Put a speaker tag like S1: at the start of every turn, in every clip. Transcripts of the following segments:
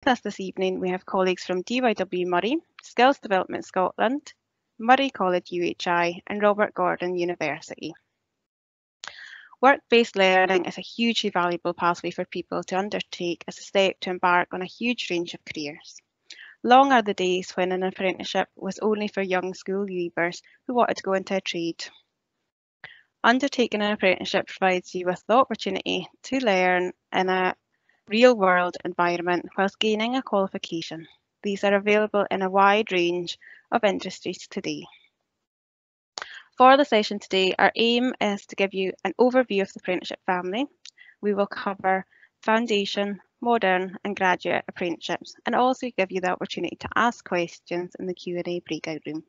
S1: us this evening we have colleagues from DYW Moray, Skills Development Scotland, Moray College UHI and Robert Gordon University. Work-based learning is a hugely valuable pathway for people to undertake as a step to embark on a huge range of careers. Long are the days when an apprenticeship was only for young school leavers who wanted to go into a trade. Undertaking an apprenticeship provides you with the opportunity to learn in a real-world environment whilst gaining a qualification. These are available in a wide range of industries today. For the session today, our aim is to give you an overview of the Apprenticeship Family. We will cover foundation, modern and graduate apprenticeships and also give you the opportunity to ask questions in the Q&A breakout room.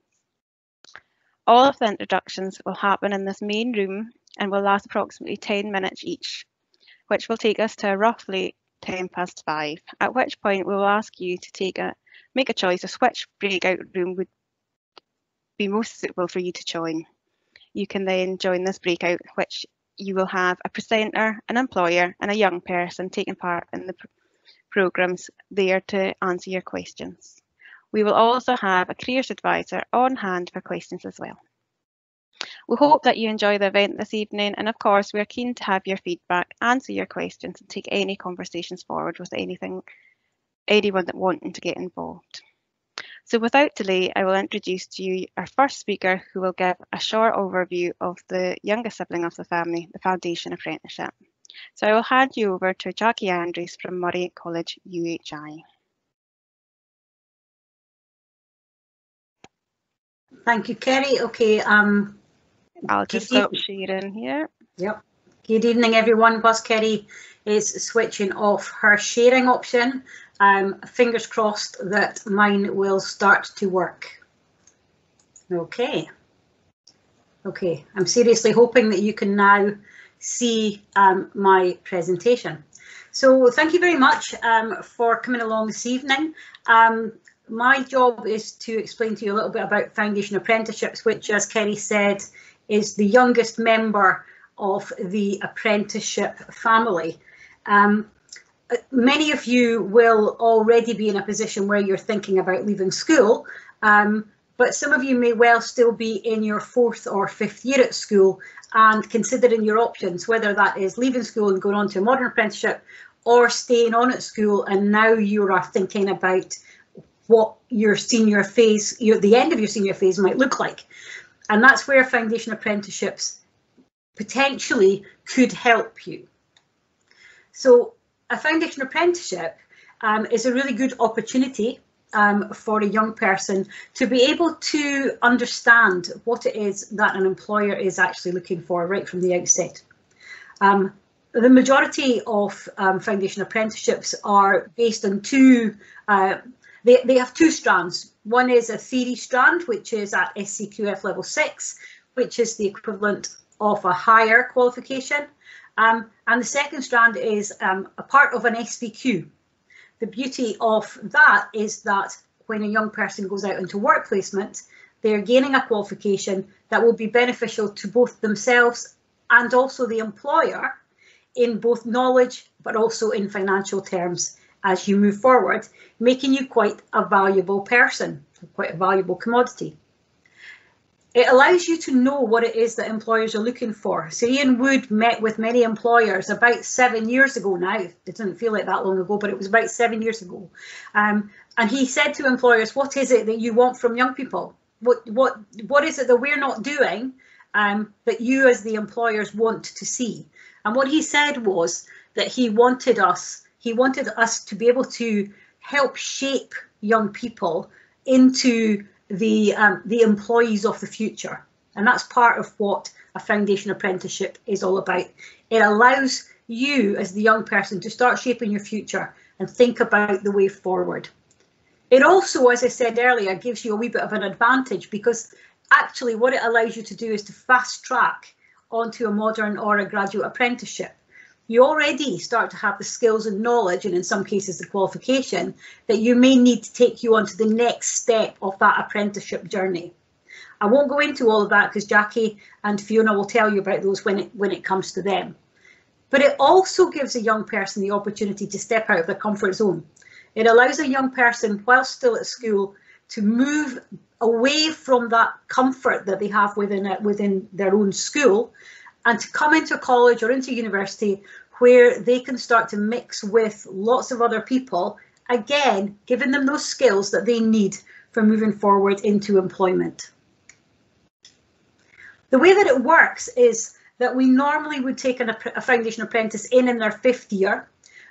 S1: All of the introductions will happen in this main room and will last approximately 10 minutes each, which will take us to roughly 5:10, at which point we will ask you to make a choice of which breakout room would be most suitable for you to join. You can then join this breakout, which you will have a presenter, an employer and a young person taking part in the programmes there to answer your questions. We will also have a careers advisor on hand for questions as well. We hope that you enjoy the event this evening, and of course we are keen to have your feedback, answer your questions and take any conversations forward with anyone that wanting to get involved. So without delay, I will introduce to you our first speaker who will give a short overview of the youngest sibling of the family, the Foundation Apprenticeship. So I will hand you over to Jackie Andrews from Moray College UHI.
S2: Thank you, Kerry. Okay,
S1: I'll just stop sharing here.
S2: Yep. Good evening, everyone. Whilst Kerry is switching off her sharing option, fingers crossed that mine will start to work. Okay. Okay, I'm seriously hoping that you can now see my presentation. So thank you very much for coming along this evening. My job is to explain to you a little bit about Foundation Apprenticeships, which, as Kerry said, is the youngest member of the apprenticeship family. Many of you will already be in a position where you're thinking about leaving school, but some of you may well still be in your 4th or 5th year at school and considering your options, whether that is leaving school and going on to a modern apprenticeship or staying on at school, and now you are thinking about what your senior phase, the end of your senior phase might look like. And that's where Foundation Apprenticeships potentially could help you. So a Foundation Apprenticeship is a really good opportunity for a young person to be able to understand what it is that an employer is actually looking for right from the outset. The majority of Foundation Apprenticeships are based on they have two strands. One is a theory strand, which is at SCQF level 6, which is the equivalent of a higher qualification. And the second strand is a part of an SVQ. The beauty of that is that when a young person goes out into work placement, they're gaining a qualification that will be beneficial to both themselves and also the employer in both knowledge, but also in financial terms as you move forward, making you quite a valuable person, quite a valuable commodity. It allows you to know what it is that employers are looking for. Sir Ian Wood met with many employers about 7 years ago now. It doesn't feel like that long ago, but it was about 7 years ago. And he said to employers, what is it that you want from young people? What is it that we're not doing that you as the employers want to see? And what he said was that he wanted us to be able to help shape young people into the employees of the future. And that's part of what a Foundation Apprenticeship is all about. It allows you as the young person to start shaping your future and think about the way forward. It also, as I said earlier, gives you a wee bit of an advantage, because actually what it allows you to do is to fast track onto a modern or a graduate apprenticeship. You already start to have the skills and knowledge, and in some cases the qualification, that you may need to take you on to the next step of that apprenticeship journey. I won't go into all of that because Jackie and Fiona will tell you about those when it comes to them. But it also gives a young person the opportunity to step out of their comfort zone. It allows a young person, while still at school, to move away from that comfort that they have within their own school, and to come into college or into university where they can start to mix with lots of other people, again, giving them those skills that they need for moving forward into employment. The way that it works is that we normally would take a foundation apprentice in their 5th year,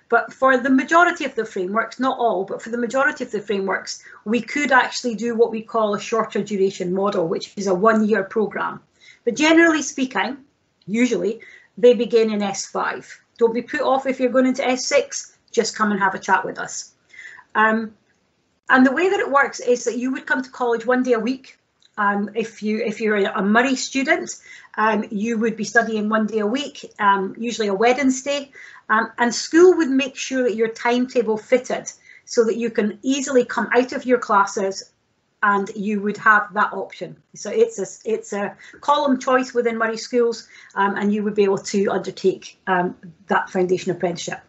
S2: but for the majority of the frameworks, not all, but for the majority of the frameworks, we could actually do what we call a shorter duration model, which is a 1-year programme. But generally speaking, usually, they begin in S5. Don't be put off if you're going into S6, just come and have a chat with us. And the way that it works is that you would come to college 1 day a week. If you're a Moray student, you would be studying 1 day a week, usually a Wednesday, and school would make sure that your timetable fitted so that you can easily come out of your classes and you would have that option. So it's a column choice within Moray schools, and you would be able to undertake that foundation apprenticeship.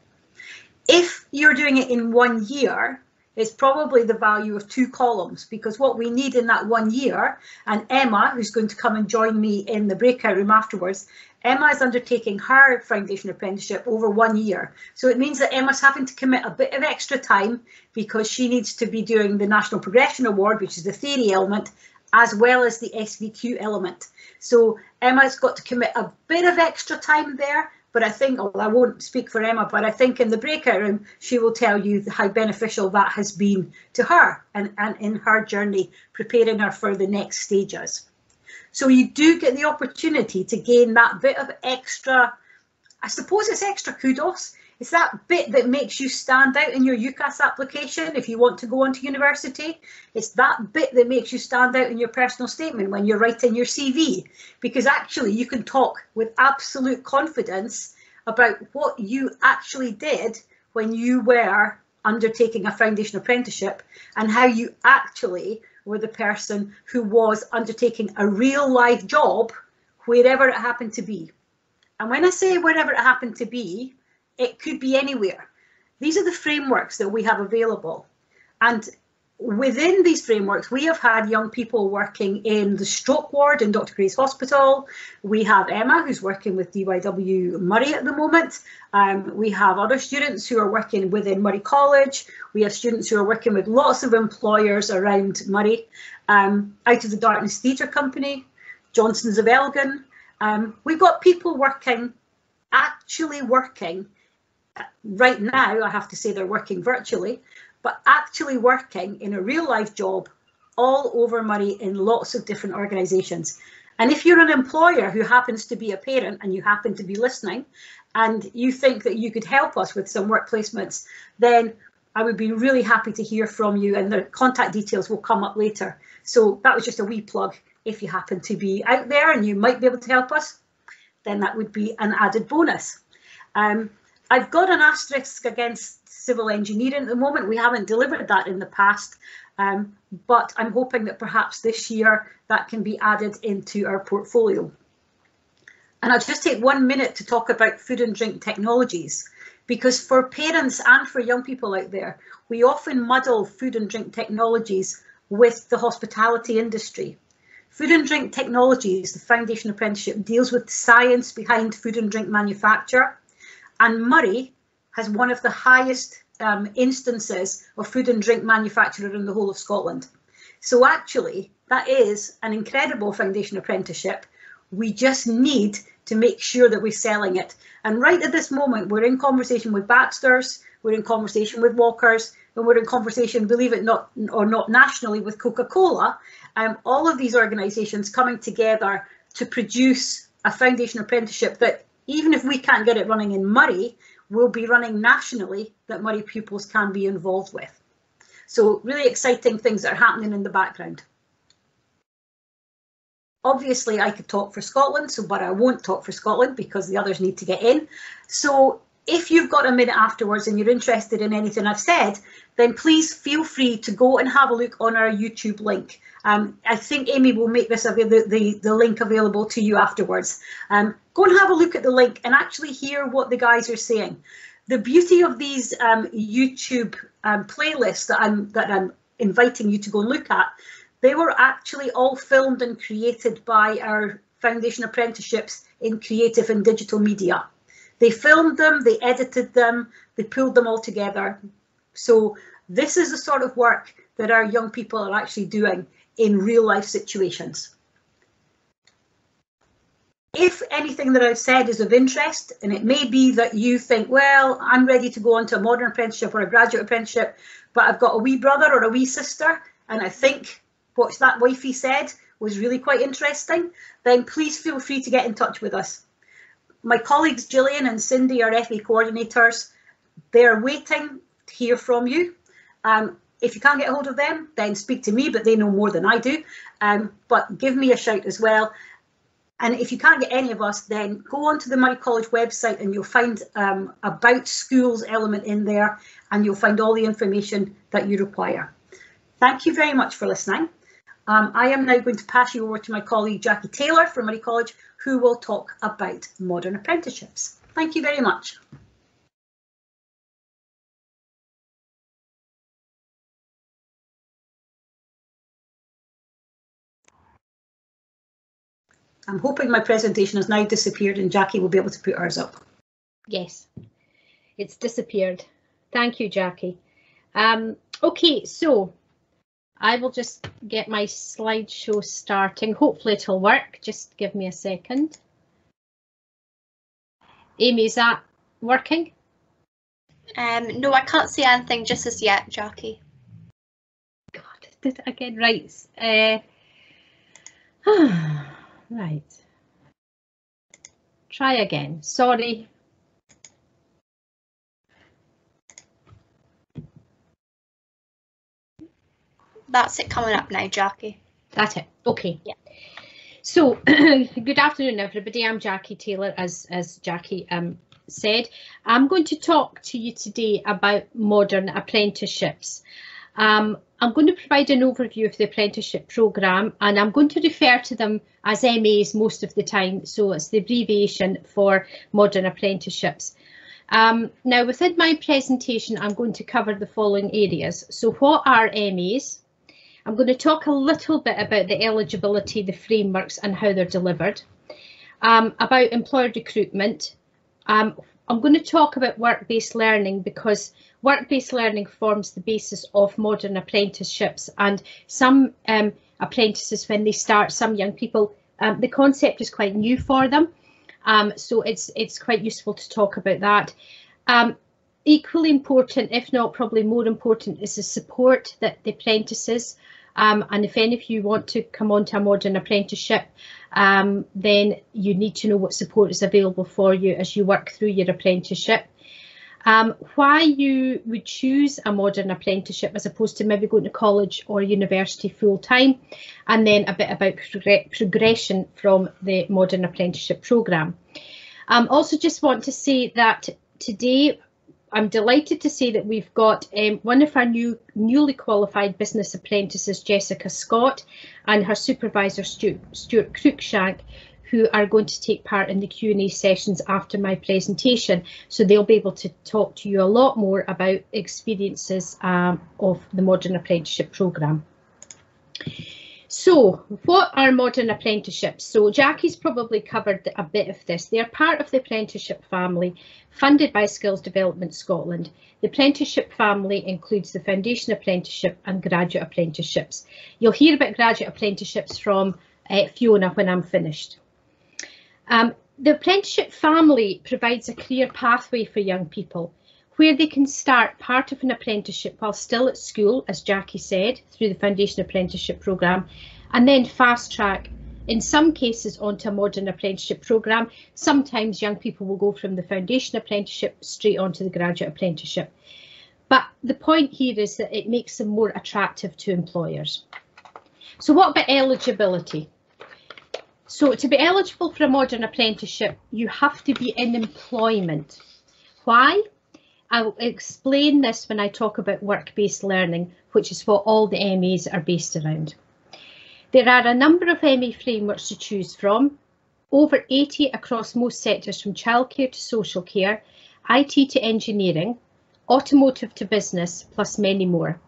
S2: If you're doing it in 1 year, it's probably the value of 2 columns, because what we need in that 1 year, and Emma, who's going to come and join me in the breakout room afterwards, Emma is undertaking her foundation apprenticeship over 1 year. So it means that Emma's having to commit a bit of extra time because she needs to be doing the National Progression Award, which is the theory element, as well as the SVQ element. So Emma's got to commit a bit of extra time there. But I think, I won't speak for Emma, but I think in the breakout room, she will tell you how beneficial that has been to her and in her journey, preparing her for the next stages. So you do get the opportunity to gain that bit of extra, I suppose it's extra kudos. It's that bit that makes you stand out in your UCAS application if you want to go on to university. It's that bit that makes you stand out in your personal statement when you're writing your CV, because actually you can talk with absolute confidence about what you actually did when you were undertaking a foundation apprenticeship and how you actually were the person who was undertaking a real life job wherever it happened to be. And when I say wherever it happened to be, it could be anywhere. These are the frameworks that we have available. And within these frameworks, we have had young people working in the stroke ward in Dr. Gray's Hospital. We have Emma, who's working with DYW Moray at the moment. We have other students who are working within Moray College. We have students who are working with lots of employers around Moray. Out of the Darkness Theatre Company, Johnson's of Elgin. We've got people actually working right now. I have to say they're working virtually, but actually working in a real life job all over Moray in lots of different organisations. And if you're an employer who happens to be a parent and you happen to be listening and you think that you could help us with some work placements, then I would be really happy to hear from you, and the contact details will come up later. So that was just a wee plug. If you happen to be out there and you might be able to help us, then that would be an added bonus. I've got an asterisk against civil engineering at the moment. We haven't delivered that in the past, but I'm hoping that perhaps this year that can be added into our portfolio. And I'll just take 1 minute to talk about food and drink technologies, because for parents and for young people out there, we often muddle food and drink technologies with the hospitality industry. Food and drink technologies, the Foundation Apprenticeship, deals with the science behind food and drink manufacture. And Moray has one of the highest instances of food and drink manufacturer in the whole of Scotland. So actually, that is an incredible foundation apprenticeship. We just need to make sure that we're selling it. And right at this moment, we're in conversation with Baxter's, we're in conversation with Walker's, and we're in conversation, believe it or not, nationally with Coca-Cola. All of these organisations coming together to produce a foundation apprenticeship that, even if we can't get it running in Moray, will be running nationally, that Moray pupils can be involved with. So really exciting things that are happening in the background. Obviously, I could talk for Scotland, but I won't talk for Scotland because the others need to get in. So if you've got a minute afterwards and you're interested in anything I've said, then please feel free to go and have a look on our YouTube link. I think Amy will make this the link available to you afterwards. Go and have a look at the link and actually hear what the guys are saying. the beauty of these YouTube playlists that I'm inviting you to go and look at, they were actually all filmed and created by our Foundation Apprenticeships in creative and digital media. They filmed them, they edited them, they pulled them all together. So this is the sort of work that our young people are actually doing in real life situations. If anything that I've said is of interest, and it may be that you think, well, I'm ready to go on to a modern apprenticeship or a graduate apprenticeship, but I've got a wee brother or a wee sister, and I think what that wifey said was really quite interesting, then please feel free to get in touch with us. My colleagues Gillian and Cindy are FE coordinators. They're waiting to hear from you. If you can't get hold of them, then speak to me, but they know more than I do. But give me a shout as well. And if you can't get any of us, then go onto the Moray College website and you'll find about schools element in there, and you'll find all the information that you require. Thank you very much for listening. I am now going to pass you over to my colleague Jackie Taylor from Moray College, who will talk about modern apprenticeships. Thank you very much. I'm hoping my presentation has now disappeared and Jackie will be able to put hers up.
S3: Yes, it's disappeared. Thank you, Jackie. Okay, so I will just get my slideshow starting. Hopefully it'll work. Just give me a second. Amy, is that working?
S4: No, I can't see anything just as yet, Jackie.
S3: God, did it again. Right. Right. Try again. Sorry.
S4: That's it coming up now, Jackie.
S3: That's it. Okay.
S4: Yeah.
S3: So, good afternoon, everybody. I'm Jackie Taylor, as Jackie said. I'm going to talk to you today about modern apprenticeships. I'm going to provide an overview of the apprenticeship programme, and I'm going to refer to them as MAs most of the time, so it's the abbreviation for modern apprenticeships. Now, within my presentation, I'm going to cover the following areas. So what are MAs? I'm going to talk a little bit about the eligibility, the frameworks and how they're delivered, about employer recruitment. I'm going to talk about work-based learning because work-based learning forms the basis of modern apprenticeships, and some apprentices, when they start, some young people, the concept is quite new for them, so it's quite useful to talk about that. Equally important, if not probably more important, is the support that the apprentices, and if any of you want to come on to a modern apprenticeship, then you need to know what support is available for you as you work through your apprenticeship. Why you would choose a modern apprenticeship as opposed to maybe going to college or university full time, and then a bit about progression from the modern apprenticeship programme. Also just want to say that today I'm delighted to say that we've got one of our newly qualified business apprentices, Jessica Scott, and her supervisor, Stuart Cruikshank, who are going to take part in the Q&A sessions after my presentation. So they'll be able to talk to you a lot more about experiences of the modern apprenticeship programme. So what are modern apprenticeships? So Jackie's probably covered a bit of this. They're part of the Apprenticeship Family, funded by Skills Development Scotland. The Apprenticeship Family includes the Foundation Apprenticeship and Graduate Apprenticeships. You'll hear about Graduate Apprenticeships from Fiona when I'm finished. The Apprenticeship Family provides a clear pathway for young people where they can start part of an apprenticeship while still at school, as Jackie said, through the Foundation Apprenticeship programme, and then fast track, in some cases, onto a modern apprenticeship programme. Sometimes young people will go from the Foundation Apprenticeship straight onto the Graduate Apprenticeship. But the point here is that it makes them more attractive to employers. So what about eligibility? So to be eligible for a modern apprenticeship, you have to be in employment. Why? I'll explain this when I talk about work-based learning, which is what all the MAs are based around. There are a number of MA frameworks to choose from, over 80 across most sectors from childcare to social care, IT to engineering, automotive to business, plus many more.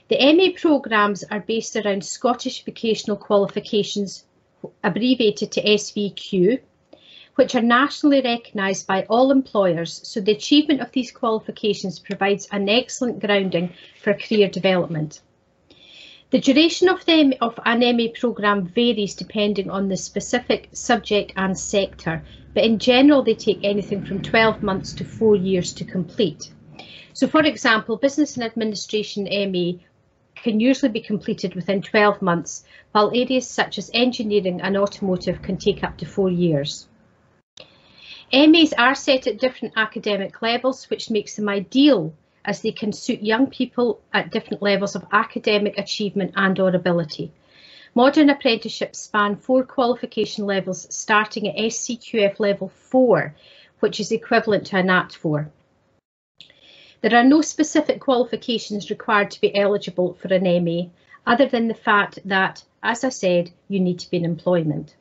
S3: The MA programmes are based around Scottish Vocational Qualifications, abbreviated to SVQ, which are nationally recognised by all employers, so the achievement of these qualifications provides an excellent grounding for career development. The duration of an MA programme varies depending on the specific subject and sector, but in general they take anything from 12 months to 4 years to complete. So for example, Business and Administration MA can usually be completed within 12 months, while areas such as engineering and automotive can take up to 4 years. MAs are set at different academic levels, which makes them ideal as they can suit young people at different levels of academic achievement and or ability. Modern apprenticeships span 4 qualification levels, starting at SCQF level 4, which is equivalent to a NAT 4. There are no specific qualifications required to be eligible for an MA, other than the fact that, as I said, you need to be in employment.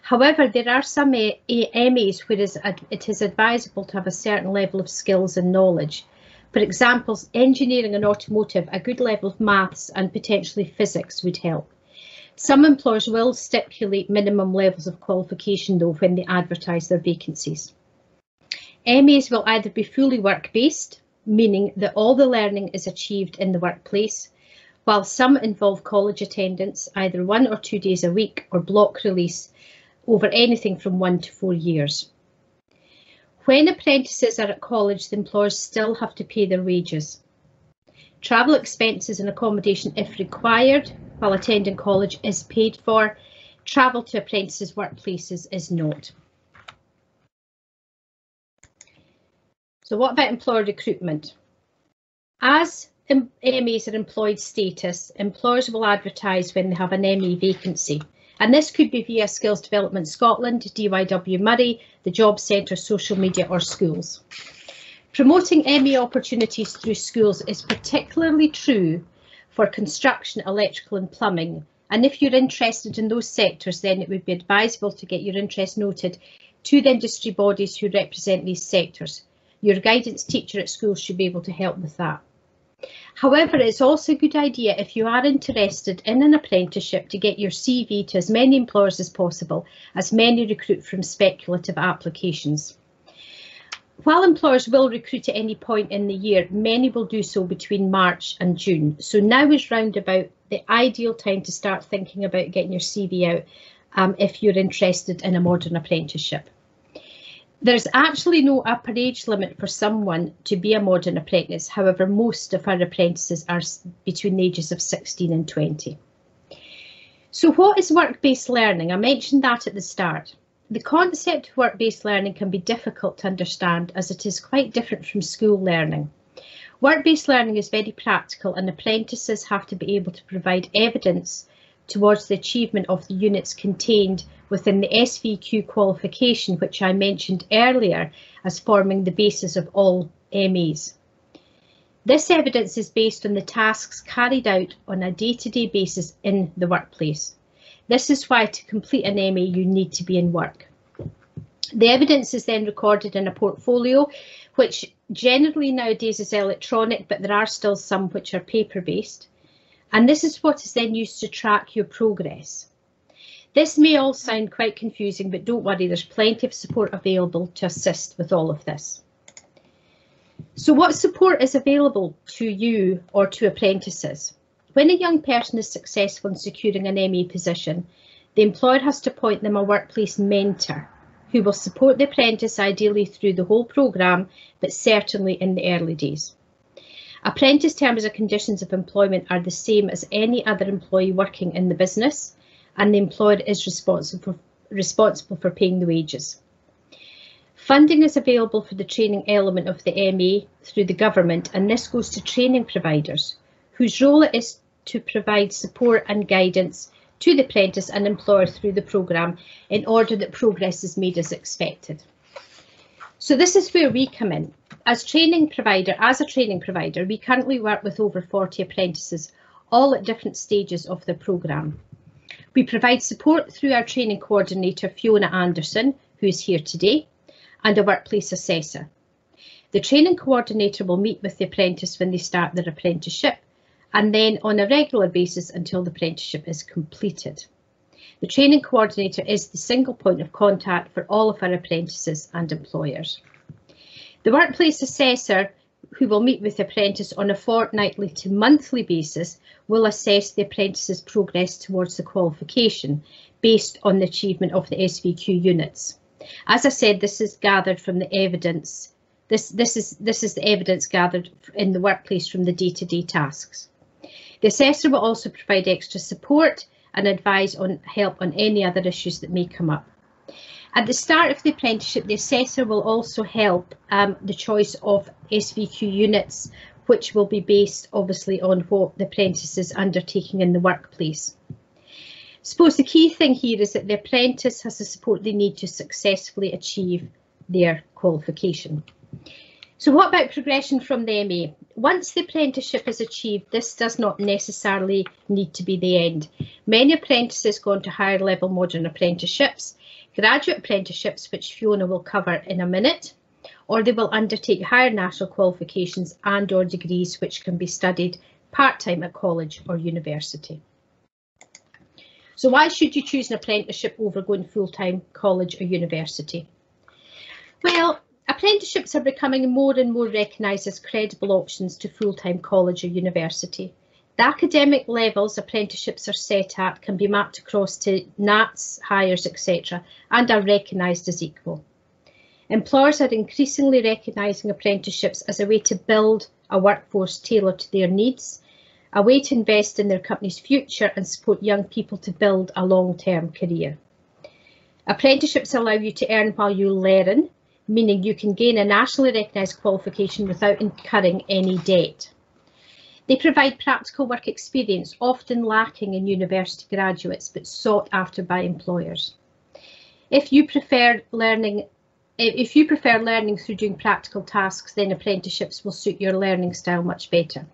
S3: However, there are some MAs where it is advisable to have a certain level of skills and knowledge. For example, engineering and automotive, a good level of maths and potentially physics would help. Some employers will stipulate minimum levels of qualification though when they advertise their vacancies. MAs will either be fully work-based, meaning that all the learning is achieved in the workplace, while some involve college attendance, either 1 or 2 days a week or block release over anything from 1 to 4 years. When apprentices are at college, the employers still have to pay their wages. Travel expenses and accommodation, if required, while attending college is paid for. Travel to apprentices' workplaces is not. So what about employer recruitment? As MAs are employed status, employers will advertise when they have an MA vacancy. And this could be via Skills Development Scotland, DYW Moray, the Job Centre, social media or schools. Promoting MA opportunities through schools is particularly true for construction, electrical and plumbing. And if you're interested in those sectors, then it would be advisable to get your interest noted to the industry bodies who represent these sectors. Your guidance teacher at school should be able to help with that. However, it's also a good idea if you are interested in an apprenticeship to get your CV to as many employers as possible, as many recruit from speculative applications. While employers will recruit at any point in the year, many will do so between March and June. So now is round about the ideal time to start thinking about getting your CV out if you're interested in a modern apprenticeship. There's actually no upper age limit for someone to be a modern apprentice. However, most of our apprentices are between the ages of 16 and 20. So what is work-based learning? I mentioned that at the start. The concept of work-based learning can be difficult to understand as it is quite different from school learning. Work-based learning is very practical and apprentices have to be able to provide evidence towards the achievement of the units contained within the SVQ qualification, which I mentioned earlier as forming the basis of all MAs. This evidence is based on the tasks carried out on a day-to-day basis in the workplace. This is why to complete an MA you need to be in work. The evidence is then recorded in a portfolio, which generally nowadays is electronic, but there are still some which are paper-based. And this is what is then used to track your progress. This may all sound quite confusing, but don't worry, there's plenty of support available to assist with all of this. So what support is available to you or to apprentices? When a young person is successful in securing an MA position, the employer has to appoint them a workplace mentor who will support the apprentice ideally through the whole programme, but certainly in the early days. Apprentice terms and conditions of employment are the same as any other employee working in the business, and the employer is responsible for paying the wages. Funding is available for the training element of the MA through the government, and this goes to training providers, whose role it is to provide support and guidance to the apprentice and employer through the programme in order that progress is made as expected. So this is where we come in. As a training provider, we currently work with over 40 apprentices, all at different stages of their programme. We provide support through our training coordinator, Fiona Anderson, who is here today, and a workplace assessor. The training coordinator will meet with the apprentice when they start their apprenticeship, and then on a regular basis until the apprenticeship is completed. The training coordinator is the single point of contact for all of our apprentices and employers. The workplace assessor, who will meet with the apprentice on a fortnightly to monthly basis, will assess the apprentice's progress towards the qualification based on the achievement of the SVQ units. As I said, this is gathered from the evidence. This is the evidence gathered in the workplace from the day-to-day tasks. The assessor will also provide extra support and advise on help on any other issues that may come up. At the start of the apprenticeship, the assessor will also help the choice of SVQ units, which will be based obviously on what the apprentice is undertaking in the workplace. I suppose the key thing here is that the apprentice has the support they need to successfully achieve their qualification. So what about progression from the MA? Once the apprenticeship is achieved, this does not necessarily need to be the end. Many apprentices go on to higher level modern apprenticeships, graduate apprenticeships, which Fiona will cover in a minute, or they will undertake higher national qualifications and/or degrees which can be studied part-time at college or university. So why should you choose an apprenticeship over going full-time college or university? Well, apprenticeships are becoming more and more recognised as credible options to full-time college or university. The academic levels apprenticeships are set at can be mapped across to NATs, Highers, etc., and are recognised as equal. Employers are increasingly recognising apprenticeships as a way to build a workforce tailored to their needs, a way to invest in their company's future and support young people to build a long-term career. Apprenticeships allow you to earn while you learn, meaning you can gain a nationally recognised qualification without incurring any debt. They provide practical work experience, often lacking in university graduates, but sought after by employers. If you prefer learning through doing practical tasks, then apprenticeships will suit your learning style much better.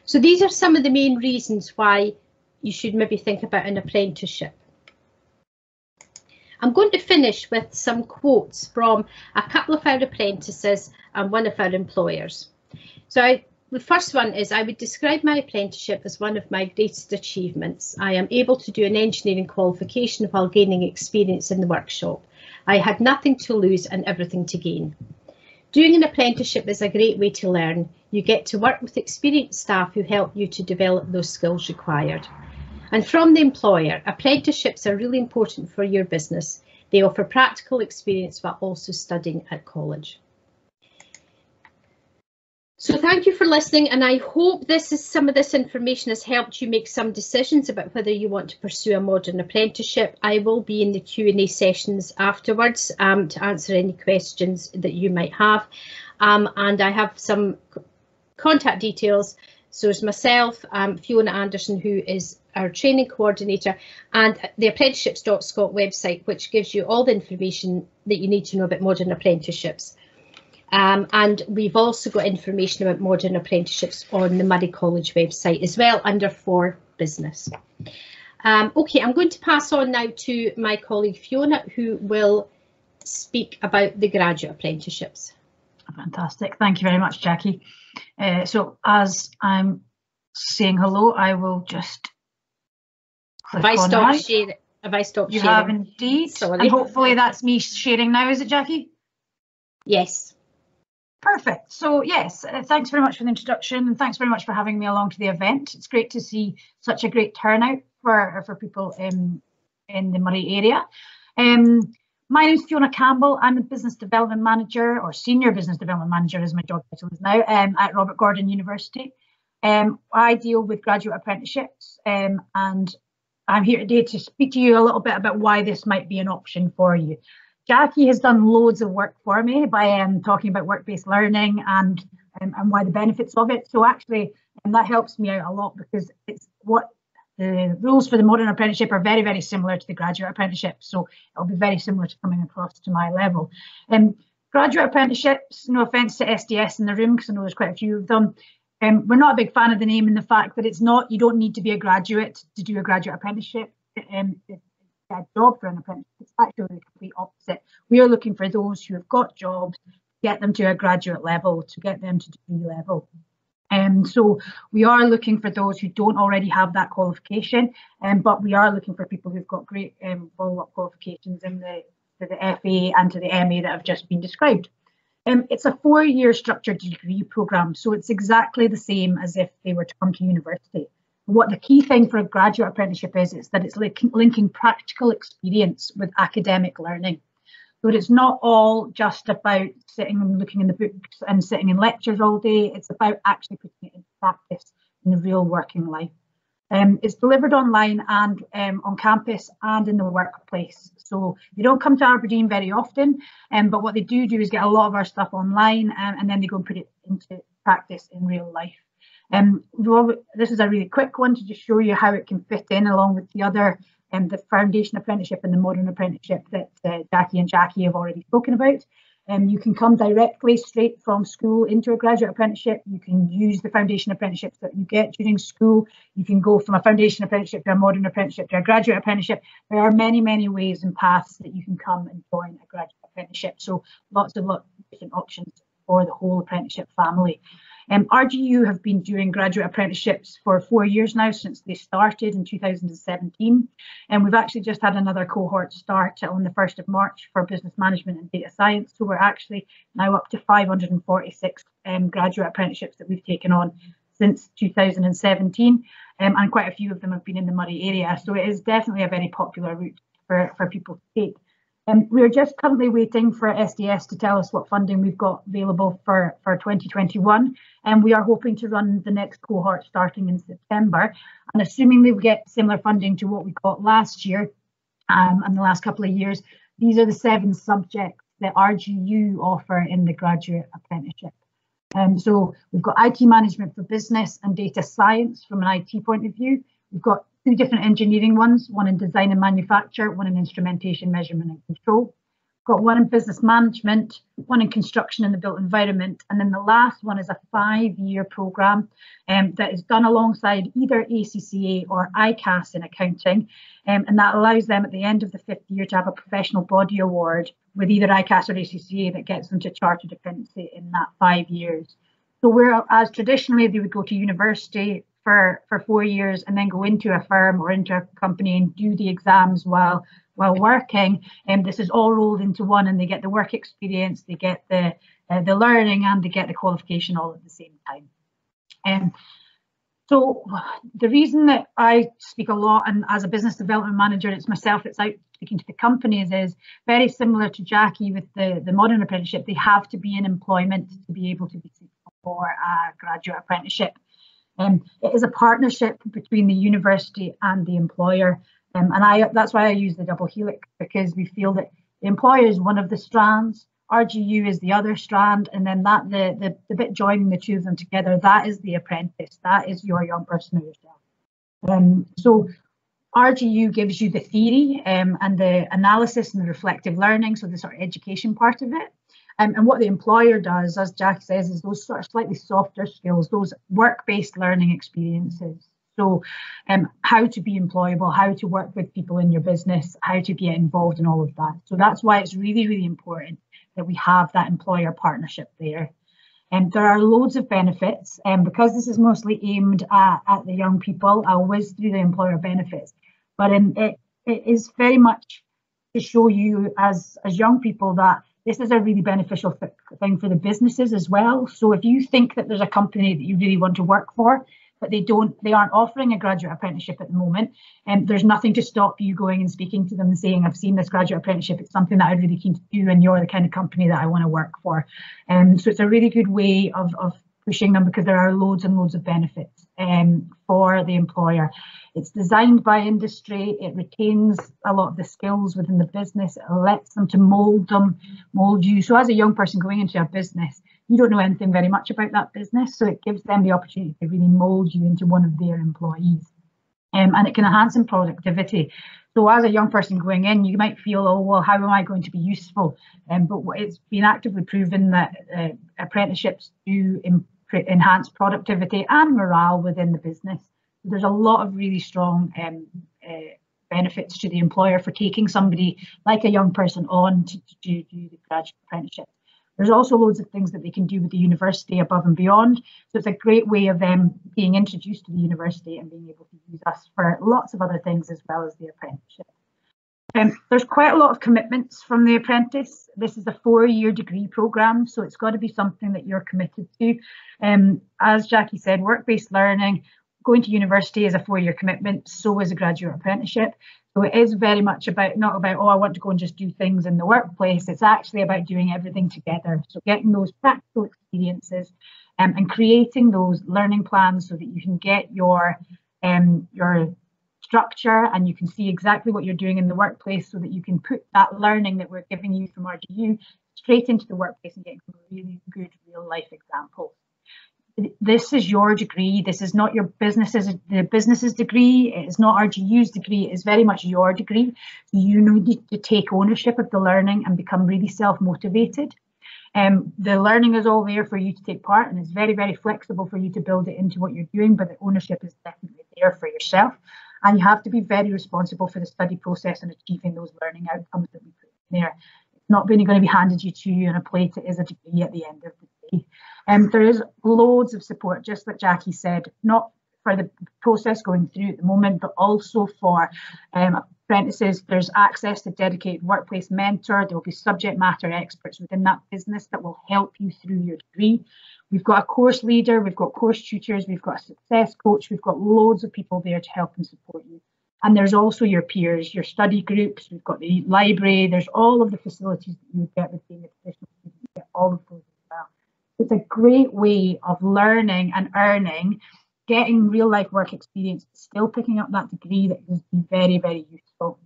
S3: So these are some of the main reasons why you should maybe think about an apprenticeship. I'm going to finish with some quotes from a couple of our apprentices and one of our employers. So the first one is, I would describe my apprenticeship as one of my greatest achievements. I am able to do an engineering qualification while gaining experience in the workshop. I had nothing to lose and everything to gain. Doing an apprenticeship is a great way to learn. You get to work with experienced staff who help you to develop those skills required. And from the employer, apprenticeships are really important for your business. They offer practical experience while also studying at college. So thank you for listening, and I hope some of this information has helped you make some decisions about whether you want to pursue a modern apprenticeship. I will be in the Q&A sessions afterwards to answer any questions that you might have, and I have some contact details. So it's myself, Fiona Anderson, who is our training coordinator, and the apprenticeships.scot website, which gives you all the information that you need to know about modern apprenticeships. And we've also got information about modern apprenticeships on the Moray College website as well, under For Business. OK, I'm going to pass on now to my colleague Fiona, who will speak about the graduate apprenticeships.
S5: Fantastic. Thank you very much, Jackie. So as I'm saying hello, I will just click on that.
S3: Have I stopped sharing?
S5: You have indeed.
S3: Sorry.
S5: And hopefully that's me sharing now, is it, Jackie?
S3: Yes.
S5: Perfect. So yes, thanks very much for the introduction, and thanks very much for having me along to the event. It's great to see such a great turnout for people in the Moray area. My name is Fiona Campbell. I'm a business development manager, or senior business development manager as my job title is now, at Robert Gordon University. I deal with graduate apprenticeships, and I'm here today to speak to you a little bit about why this might be an option for you. Jackie has done loads of work for me by talking about work-based learning and why the benefits of it. So actually, that helps me out a lot, because it's what the rules for the modern apprenticeship are very, very similar to the graduate apprenticeship. So it'll be very similar to coming across to my level. Graduate apprenticeships, no offence to SDS in the room, because I know there's quite a few of them. We're not a big fan of the name and the fact that it's not, you don't need to be a graduate to do a graduate apprenticeship. It's a job for an apprentice. It's actually the complete opposite. We are looking for those who have got jobs, get them to a graduate level, to get them to degree level. So we are looking for those who don't already have that qualification, but we are looking for people who've got great follow-up qualifications in the FA and to the MA that have just been described. It's a 4-year structured degree programme, so it's exactly the same as if they were to come to university. What the key thing for a graduate apprenticeship is that it's linking practical experience with academic learning. So it's not all just about sitting and looking in the books and sitting in lectures all day. It's about actually putting it into practice in the real working life. It's delivered online and on campus and in the workplace. So they don't come to Aberdeen very often, but what they do is get a lot of our stuff online, and then they go and put it into practice in real life. This is a really quick one to just show you how it can fit in along with the other, the Foundation Apprenticeship and the Modern Apprenticeship that Jackie and Jackie have already spoken about. You can come directly straight from school into a graduate apprenticeship. You can use the Foundation Apprenticeships that you get during school. You can go from a Foundation Apprenticeship to a Modern Apprenticeship to a graduate apprenticeship. There are many, many ways and paths that you can come and join a graduate apprenticeship. So lots of different options for the whole apprenticeship family. RGU have been doing graduate apprenticeships for 4 years now, since they started in 2017. And we've actually just had another cohort start on the 1st of March for business management and data science. So we're actually now up to 546 graduate apprenticeships that we've taken on since 2017. And quite a few of them have been in the Moray area. So it is definitely a very popular route for people to take. We're just currently waiting for SDS to tell us what funding we've got available for 2021, and we are hoping to run the next cohort starting in September. And assuming they get similar funding to what we got last year and the last couple of years, these are the 7 subjects that RGU offer in the graduate apprenticeship. So we've got IT management for business and data science from an IT point of view. We've got 2 different engineering ones, one in design and manufacture, one in instrumentation, measurement and control. We've got one in business management, one in construction and the built environment, and then the last one is a 5-year programme that is done alongside either ACCA or ICAS in accounting, and that allows them at the end of the 5th year to have a professional body award with either ICAS or ACCA that gets them to chartered accountancy in that 5 years. So whereas traditionally they would go to university for 4 years and then go into a firm or into a company and do the exams while working, and this is all rolled into one, and they get the work experience, they get the learning, and they get the qualification all at the same time. So the reason that I speak a lot, and as a business development manager, it's myself that's out speaking to the companies, is very similar to Jackie with the Modern Apprenticeship. They have to be in employment to be able to be suitable for a graduate apprenticeship. It is a partnership between the university and the employer, and that's why I use the double helix, because we feel that the employer is one of the strands, RGU is the other strand, and then that the bit joining the 2 of them together, that is the apprentice, that is your young person or yourself. So RGU gives you the theory and the analysis and the reflective learning, so the sort of education part of it. And what the employer does, as Jack says, is those sort of slightly softer skills, those work-based learning experiences. So how to be employable, how to work with people in your business, how to get involved in all of that. So that's why it's really, really important that we have that employer partnership there. And there are loads of benefits, and because this is mostly aimed at the young people, I'll whiz through the employer benefits. But it is very much to show you as young people that this is a really beneficial thing for the businesses as well. So if you think that there's a company that you really want to work for, but they aren't offering a graduate apprenticeship at the moment, and there's nothing to stop you going and speaking to them and saying, I've seen this graduate apprenticeship, it's something that I'm really keen to do, and you're the kind of company that I want to work for. So it's a really good way of pushing them, because there are loads and loads of benefits for the employer. It's designed by industry, it retains a lot of the skills within the business, it lets them to mould you. So as a young person going into a business, you don't know anything very much about that business, so it gives them the opportunity to really mould you into one of their employees. And it can enhance in productivity. So as a young person going in, you might feel, oh, well, how am I going to be useful? But it's been actively proven that apprenticeships do enhance productivity and morale within the business. There's a lot of really strong benefits to the employer for taking somebody like a young person on to do the graduate apprenticeship. There's also loads of things that they can do with the university above and beyond. So it's a great way of them being introduced to the university and being able to use us for lots of other things as well as the apprenticeship. There's quite a lot of commitments from the apprentice. This is a 4-year degree programme, so it's got to be something that you're committed to. As Jackie said, work-based learning, going to university is a 4-year commitment, so is a graduate apprenticeship. So it is very much about, not about, oh, I want to go and just do things in the workplace. It's actually about doing everything together. So getting those practical experiences and creating those learning plans so that you can get your structure and you can see exactly what you're doing in the workplace, so that you can put that learning that we're giving you from RGU straight into the workplace and get some really good real life examples. This is your degree. This is not your the business's degree. It is not RGU's degree. It is very much your degree. You need to take ownership of the learning and become really self-motivated. The learning is all there for you to take part, and it's very, very flexible for you to build it into what you're doing, but the ownership is definitely there for yourself. And you have to be very responsible for the study process and achieving those learning outcomes that we put in there. It's not really going to be handed to you on a plate. It is a degree at the end of the day. There is loads of support, just like Jackie said, not for the process going through at the moment, but also for apprentices. There's access to dedicated workplace mentor. There will be subject matter experts within that business that will help you through your degree. We've got a course leader, we've got course tutors, we've got a success coach, we've got loads of people there to help and support you. And there's also your peers, your study groups, we've got the library, there's all of the facilities that you would get with being a professional student, you get all of those as well. It's a great way of learning and earning, getting real life work experience, still picking up that degree that is very, very useful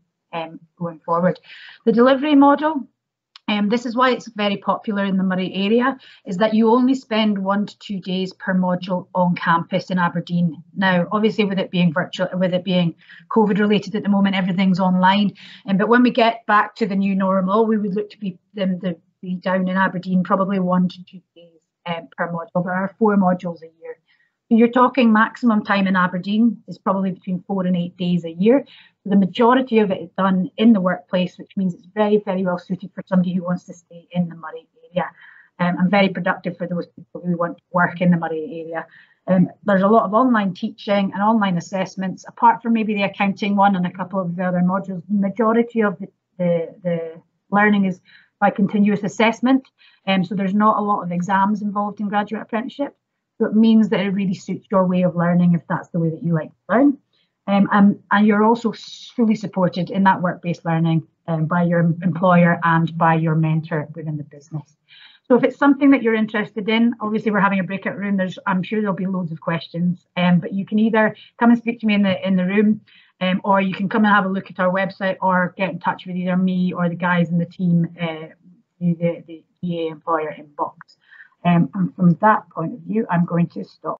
S5: going forward. The delivery model, this is why it's very popular in the Moray area, is that you only spend 1 to 2 days per module on campus in Aberdeen. Now, obviously with it being virtual, with it being COVID related at the moment, everything's online. But when we get back to the new normal, we would look to be down in Aberdeen probably 1 to 2 days per module. There are 4 modules a year. You're talking maximum time in Aberdeen is probably between 4 and 8 days a year. The majority of it is done in the workplace, which means it's very, very well suited for somebody who wants to stay in the Moray area, and very productive for those people who want to work in the Moray area. There's a lot of online teaching and online assessments, apart from maybe the accounting one and a couple of the other modules. The majority of the learning is by continuous assessment, so there's not a lot of exams involved in graduate apprenticeship. So it means that it really suits your way of learning if that's the way that you like to learn. And you're also fully supported in that work-based learning by your employer and by your mentor within the business. So if it's something that you're interested in, obviously we're having a breakout room. I'm sure there'll be loads of questions, but you can either come and speak to me in the room, or you can come and have a look at our website, or get in touch with either me or the guys in the team through the EA employer inbox. And from that point of view, I'm going to stop.